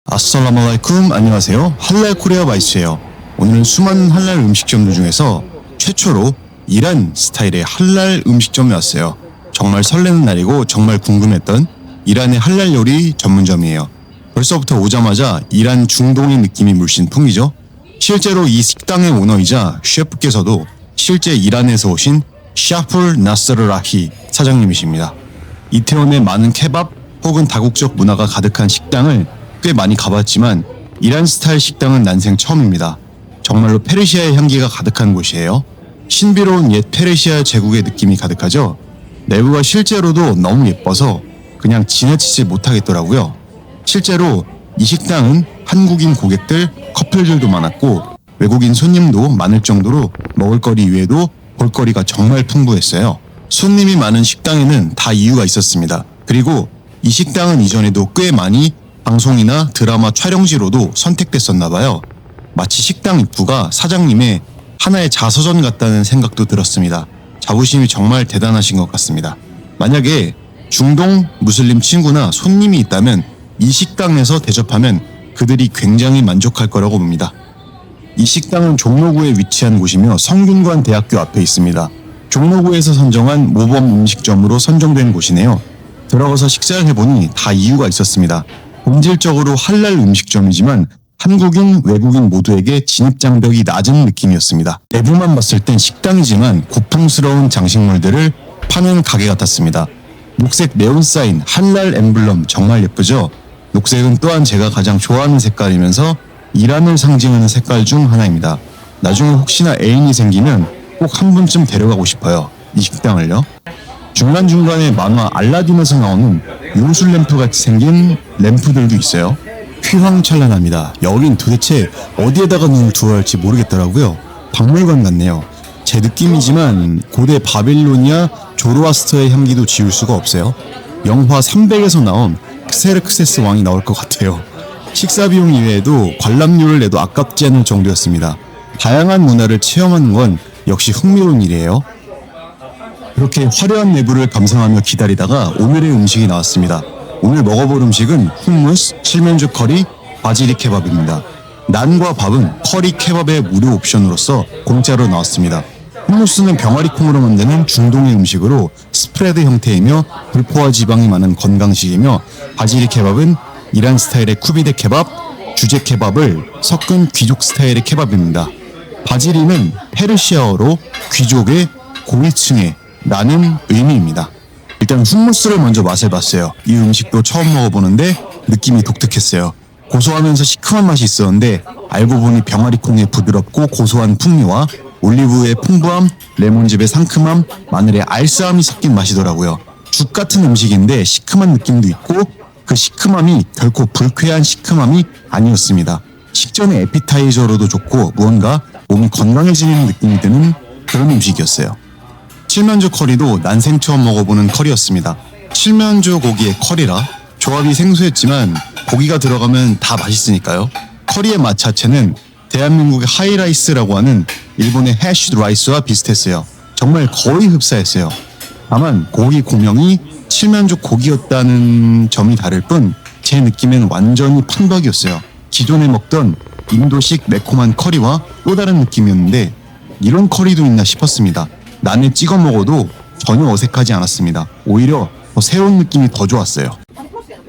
아스살라무알aikum, 안녕하세요. 할랄 코리아 바이스예요. 오늘은 수많은 할랄 음식점들 중에서 최초로 이란 스타일의 할랄 음식점에 왔어요. 정말 설레는 날이고 정말 궁금했던 이란의 할랄 요리 전문점이에요. 벌써부터 오자마자 이란 중동의 느낌이 물씬 풍기죠. 실제로 이 식당의 오너이자 셰프께서도 실제 이란에서 오신 샤풀 나스르라히 사장님이십니다. 이태원의 많은 케밥 혹은 다국적 문화가 가득한 식당을 꽤 많이 가봤지만 이란 스타일 식당은 난생 처음입니다. 정말로 페르시아의 향기가 가득한 곳이에요. 신비로운 옛 페르시아 제국의 느낌이 가득하죠. 내부가 실제로도 너무 예뻐서 그냥 지나치지 못하겠더라고요. 실제로 이 식당은 한국인 고객들, 커플들도 많았고 외국인 손님도 많을 정도로 먹을거리 외에도 볼거리가 정말 풍부했어요. 손님이 많은 식당에는 다 이유가 있었습니다. 그리고 이 식당은 이전에도 꽤 많이 방송이나 드라마 촬영지로도 선택됐었나봐요. 마치 식당 입구가 사장님의 하나의 자서전 같다는 생각도 들었습니다. 자부심이 정말 대단하신 것 같습니다. 만약에 중동 무슬림 친구나 손님이 있다면 이 식당에서 대접하면 그들이 굉장히 만족할 거라고 봅니다. 이 식당은 종로구에 위치한 곳이며 성균관 대학교 앞에 있습니다. 종로구에서 선정한 모범 음식점으로 선정된 곳이네요. 들어가서 식사를 해보니 다 이유가 있었습니다. 본질적으로 할랄 음식점이지만 한국인, 외국인 모두에게 진입장벽이 낮은 느낌이었습니다. 내부만 봤을 땐 식당이지만 고풍스러운 장식물들을 파는 가게 같았습니다. 녹색 네온 사인, 할랄 엠블럼 정말 예쁘죠? 녹색은 또한 제가 가장 좋아하는 색깔이면서 이란을 상징하는 색깔 중 하나입니다. 나중에 혹시나 애인이 생기면 꼭 한 번쯤 데려가고 싶어요. 이 식당을요. 중간중간에 만화 알라딘에서 나오는 요술 램프 같이 생긴 램프들도 있어요. 휘황찬란합니다. 여긴 도대체 어디에다가 눈을 두어야 할지 모르겠더라고요. 박물관 같네요. 제 느낌이지만 고대 바빌로니아 조로아스터의 향기도 지울 수가 없어요. 영화 300에서 나온 크세르크세스 왕이 나올 것 같아요. 식사 비용 이외에도 관람료를 내도 아깝지 않을 정도였습니다. 다양한 문화를 체험하는 건 역시 흥미로운 일이에요. 그렇게 화려한 내부를 감상하며 기다리다가 오늘의 음식이 나왔습니다. 오늘 먹어볼 음식은 hummus, 칠면조 커리, 바지리 케밥입니다. 난과 밥은 커리 케밥의 무료 옵션으로서 공짜로 나왔습니다. hummus는 병아리 콩으로 만드는 중동의 음식으로 스프레드 형태이며 불포화 지방이 많은 건강식이며 바지리 케밥은 이란 스타일의 쿠비데 케밥, 주제 케밥을 섞은 귀족 스타일의 케밥입니다. 바지리는 페르시아어로 귀족의 고위층의 라는 의미입니다. 일단 hummus를 먼저 맛을 봤어요. 이 음식도 처음 먹어보는데 느낌이 독특했어요. 고소하면서 시큼한 맛이 있었는데 알고 보니 병아리 콩의 부드럽고 고소한 풍미와 올리브유의 풍부함, 레몬즙의 상큼함, 마늘의 알싸함이 섞인 맛이더라고요. 죽 같은 음식인데 시큼한 느낌도 있고 그 시큼함이 결코 불쾌한 시큼함이 아니었습니다. 식전의 에피타이저로도 좋고 무언가 몸이 건강해지는 느낌이 드는 그런 음식이었어요. 칠면조 커리도 난생 처음 먹어보는 커리였습니다. 칠면조 고기의 커리라 조합이 생소했지만 고기가 들어가면 다 맛있으니까요. 커리의 맛 자체는 대한민국의 하이라이스라고 하는 일본의 해쉬드 라이스와 비슷했어요. 정말 거의 흡사했어요. 다만 고기 고명이 칠면조 고기였다는 점이 다를 뿐 제 느낌엔 완전히 판박이었어요. 기존에 먹던 인도식 매콤한 커리와 또 다른 느낌이었는데 이런 커리도 있나 싶었습니다. 난에 찍어 먹어도 전혀 어색하지 않았습니다. 오히려 더 새로운 느낌이 더 좋았어요.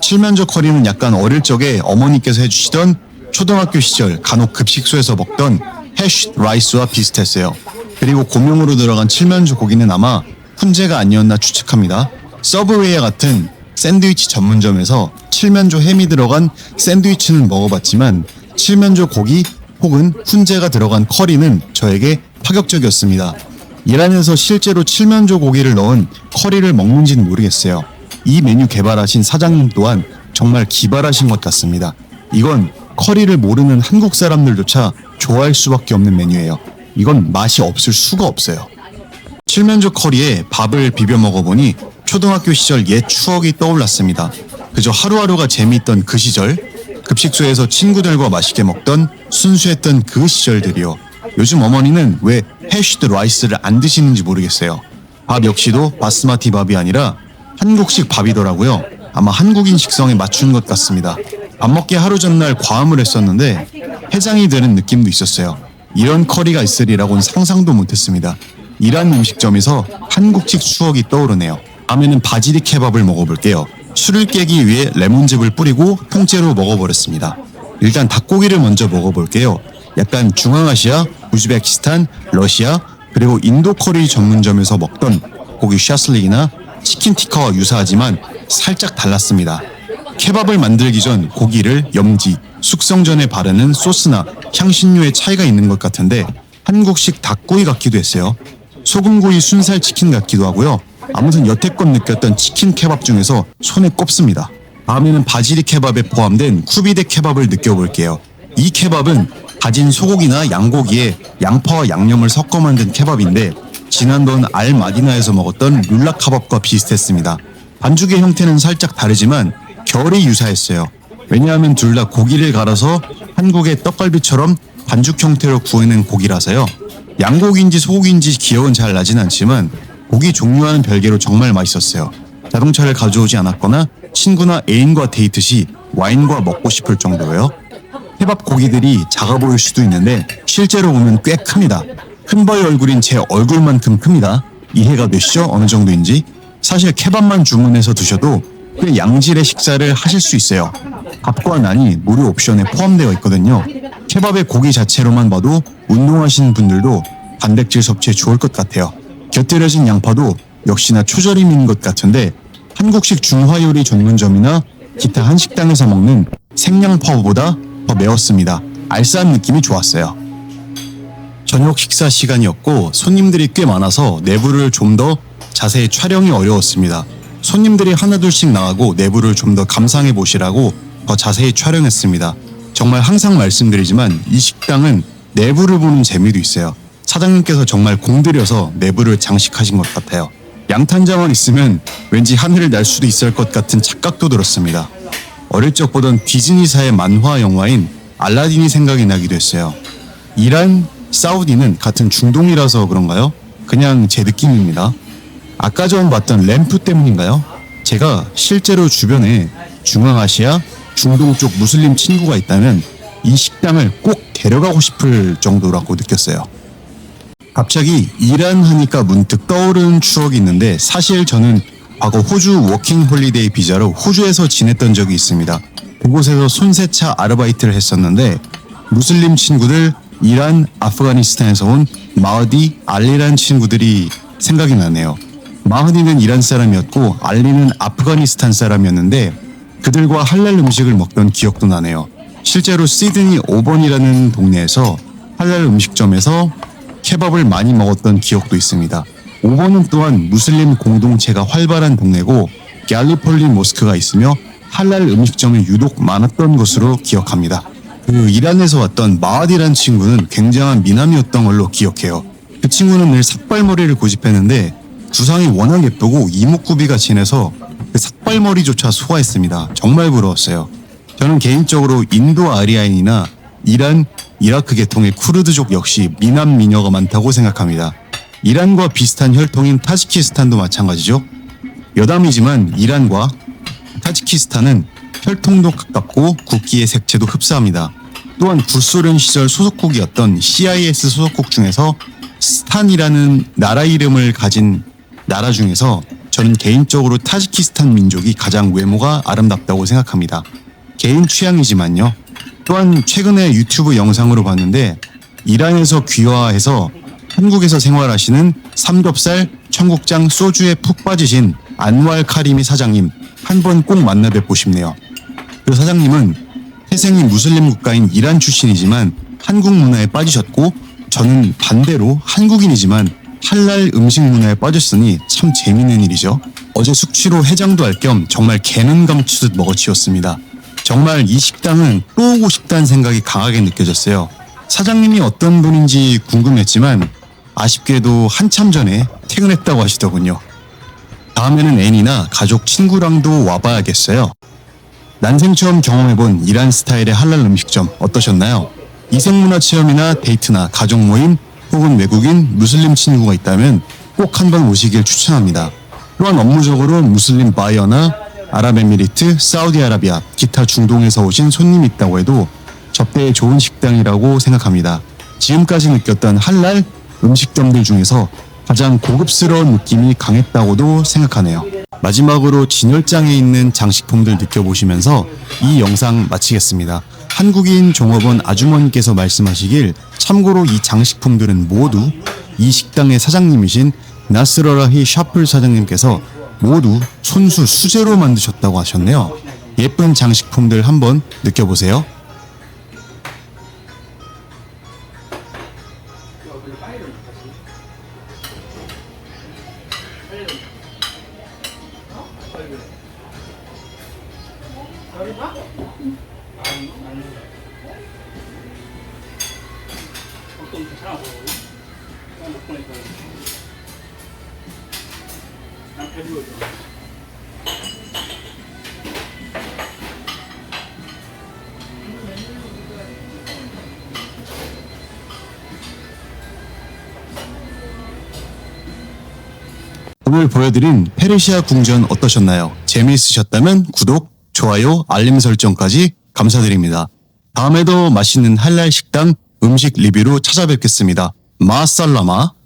칠면조 커리는 약간 어릴 적에 어머니께서 해주시던 초등학교 시절 간혹 급식소에서 먹던 해쉬드 라이스와 비슷했어요. 그리고 고명으로 들어간 칠면조 고기는 아마 훈제가 아니었나 추측합니다. 서브웨이와 같은 샌드위치 전문점에서 칠면조 햄이 들어간 샌드위치는 먹어봤지만 칠면조 고기 혹은 훈제가 들어간 커리는 저에게 파격적이었습니다. 이란에서 실제로 칠면조 고기를 넣은 커리를 먹는지는 모르겠어요. 이 메뉴 개발하신 사장님 또한 정말 기발하신 것 같습니다. 이건 커리를 모르는 한국 사람들조차 좋아할 수밖에 없는 메뉴예요. 이건 맛이 없을 수가 없어요. 칠면조 커리에 밥을 비벼 먹어보니 초등학교 시절 옛 추억이 떠올랐습니다. 그저 하루하루가 재미있던 그 시절, 급식소에서 친구들과 맛있게 먹던 순수했던 그 시절들이요. 요즘 어머니는 왜 해쉬드 라이스를 안 드시는지 모르겠어요. 밥 역시도 바스마티 밥이 아니라 한국식 밥이더라고요. 아마 한국인 식성에 맞춘 것 같습니다. 밥 먹기 하루 전날 과음을 했었는데 해장이 되는 느낌도 있었어요. 이런 커리가 있으리라고는 상상도 못했습니다. 이란 음식점에서 한국식 추억이 떠오르네요. 다음에는 바지리 케밥을 먹어볼게요. 술을 깨기 위해 레몬즙을 뿌리고 통째로 먹어버렸습니다. 일단 닭고기를 먼저 먹어볼게요. 약간 중앙아시아, 우즈베키스탄, 러시아, 그리고 인도 커리 전문점에서 먹던 고기 샤슬릭이나 치킨 티카와 유사하지만 살짝 달랐습니다. 케밥을 만들기 전 고기를 염지, 숙성 전에 바르는 소스나 향신료의 차이가 있는 것 같은데 한국식 닭구이 같기도 했어요. 소금구이 순살 치킨 같기도 하고요. 아무튼 여태껏 느꼈던 치킨 케밥 중에서 손에 꼽습니다. 다음에는 바지리 케밥에 포함된 쿠비데 케밥을 느껴볼게요. 이 케밥은 다진 소고기나 양고기에 양파와 양념을 섞어 만든 케밥인데 지난번 알마디나에서 먹었던 룰라 카밥과 비슷했습니다. 반죽의 형태는 살짝 다르지만 결이 유사했어요. 왜냐하면 둘 다 고기를 갈아서 한국의 떡갈비처럼 반죽 형태로 구워낸 고기라서요. 양고기인지 소고기인지 기억은 잘 나진 않지만 고기 종류와는 별개로 정말 맛있었어요. 자동차를 가져오지 않았거나 친구나 애인과 데이트 시 와인과 먹고 싶을 정도로요. 케밥 고기들이 작아 보일 수도 있는데 실제로 보면 꽤 큽니다. 큰바위 얼굴인 제 얼굴만큼 큽니다. 이해가 되시죠? 어느 정도인지? 사실 케밥만 주문해서 드셔도 꽤 양질의 식사를 하실 수 있어요. 밥과 난이 무료 옵션에 포함되어 있거든요. 케밥의 고기 자체로만 봐도 운동하시는 분들도 단백질 섭취에 좋을 것 같아요. 곁들여진 양파도 역시나 초절임인 것 같은데 한국식 중화요리 전문점이나 기타 한식당에서 먹는 생양파보다 더 매웠습니다. 알싸한 느낌이 좋았어요. 저녁 식사 시간이었고 손님들이 꽤 많아서 내부를 좀 더 자세히 촬영이 어려웠습니다. 손님들이 하나둘씩 나가고 내부를 좀 더 감상해 보시라고 더 자세히 촬영했습니다. 정말 항상 말씀드리지만 이 식당은 내부를 보는 재미도 있어요. 사장님께서 정말 공들여서 내부를 장식하신 것 같아요. 양탄자만 있으면 왠지 하늘을 날 수도 있을 것 같은 착각도 들었습니다. 어릴 적 보던 디즈니사의 만화 영화인 알라딘이 생각이 나기도 했어요. 이란, 사우디는 같은 중동이라서 그런가요? 그냥 제 느낌입니다. 아까 전 봤던 램프 때문인가요? 제가 실제로 주변에 중앙아시아, 중동 쪽 무슬림 친구가 있다면 이 식당을 꼭 데려가고 싶을 정도라고 느꼈어요. 갑자기 이란 하니까 문득 떠오르는 추억이 있는데 사실 저는 과거 호주 워킹 홀리데이 비자로 호주에서 지냈던 적이 있습니다. 그곳에서 손세차 아르바이트를 했었는데 무슬림 친구들, 이란, 아프가니스탄에서 온 마흐디, 알리란 친구들이 생각이 나네요. 마흐디는 이란 사람이었고 알리는 아프가니스탄 사람이었는데 그들과 할랄 음식을 먹던 기억도 나네요. 실제로 시드니 오번이라는 동네에서 할랄 음식점에서 케밥을 많이 먹었던 기억도 있습니다. 오번은 또한 무슬림 공동체가 활발한 동네고 갤리폴리 모스크가 있으며 할랄 음식점이 유독 많았던 것으로 기억합니다. 그 이란에서 왔던 마하디란 친구는 굉장한 미남이었던 걸로 기억해요. 그 친구는 늘 삭발머리를 고집했는데 두상이 워낙 예쁘고 이목구비가 진해서 그 삭발머리조차 소화했습니다. 정말 부러웠어요. 저는 개인적으로 인도 아리아인이나 이란, 이라크 계통의 쿠르드족 역시 미남 미녀가 많다고 생각합니다. 이란과 비슷한 혈통인 타지키스탄도 마찬가지죠. 여담이지만 이란과 타지키스탄은 혈통도 가깝고 국기의 색채도 흡사합니다. 또한 구소련 시절 소속국이었던 CIS 소속국 중에서 스탄이라는 나라 이름을 가진 나라 중에서 저는 개인적으로 타지키스탄 민족이 가장 외모가 아름답다고 생각합니다. 개인 취향이지만요. 또한 최근에 유튜브 영상으로 봤는데 이란에서 귀화해서 한국에서 생활하시는 삼겹살, 청국장, 소주에 푹 빠지신 안왈 카리미 사장님 한번 꼭 만나 뵙고 싶네요. 그 사장님은 태생이 무슬림 국가인 이란 출신이지만 한국 문화에 빠지셨고 저는 반대로 한국인이지만 할랄 음식 문화에 빠졌으니 참 재밌는 일이죠. 어제 숙취로 해장도 할 겸 정말 개는 감추듯 먹어치웠습니다. 정말 이 식당은 또 오고 싶다는 생각이 강하게 느껴졌어요. 사장님이 어떤 분인지 궁금했지만 아쉽게도 한참 전에 퇴근했다고 하시더군요. 다음에는 애니나 가족 친구랑도 와봐야겠어요. 난생 처음 경험해본 이란 스타일의 할랄 음식점 어떠셨나요? 이색문화 체험이나 데이트나 가족 모임 혹은 외국인 무슬림 친구가 있다면 꼭 한번 오시길 추천합니다. 또한 업무적으로 무슬림 바이어나 아랍에미리트, 사우디아라비아, 기타 중동에서 오신 손님이 있다고 해도 접대에 좋은 식당이라고 생각합니다. 지금까지 느꼈던 할랄 음식점들 중에서 가장 고급스러운 느낌이 강했다고도 생각하네요. 마지막으로 진열장에 있는 장식품들 느껴보시면서 이 영상 마치겠습니다. 한국인 종업원 아주머니께서 말씀하시길 참고로 이 장식품들은 모두 이 식당의 사장님이신 나스러라히 샤플 사장님께서 모두 손수 수제로 만드셨다고 하셨네요. 예쁜 장식품들 한번 느껴보세요. 오늘 보여드린 페르시아 궁전 어떠셨나요? 재미있으셨다면 구독, 좋아요, 알림 설정까지 감사드립니다. 다음에도 맛있는 할랄 식당 음식 리뷰로 찾아뵙겠습니다. 마살라마.